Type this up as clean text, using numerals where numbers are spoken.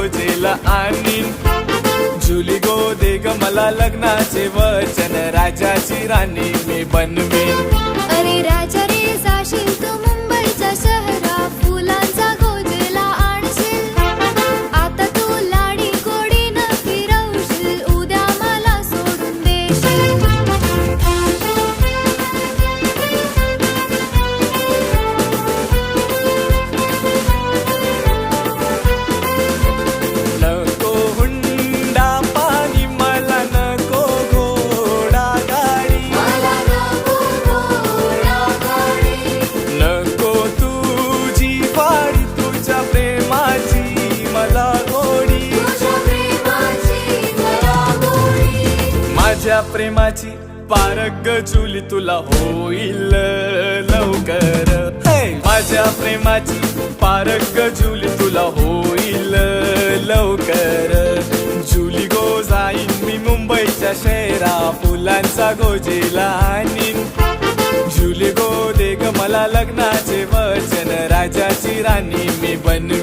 गोजेला आणीन. जुली गो दे ग मला लग्नाचे वचन, राजाची राणी मी बनवीन. अरे राजा रे जाशील तू मुंबईच्या शहरा, फुलांचा गोजेला आणशील. आता तू लाडी गोडीनं फिरवशील, उद्या मला सोडून देशील. नको हुंडा पाणी मला, नको घोडा गाडी, मला नको घोडा गाडी, नको तुझी वाडी, तुझ्या प्रेमाची मला गोडी. तुझ्या प्रेमाची मला गोडी. माझ्या प्रेमाची पारख जुली तुला होईल लवकर. माझ्या प्रेमाची पारख जुली तुला होईल लवकर. जुली गो जाईन मी मुंबईच्या शहरा, फुलांचा गोजेला आणीन. जुली गो दे ग मला लग्नाचे वचन, राजाची राणी मी बनवीन.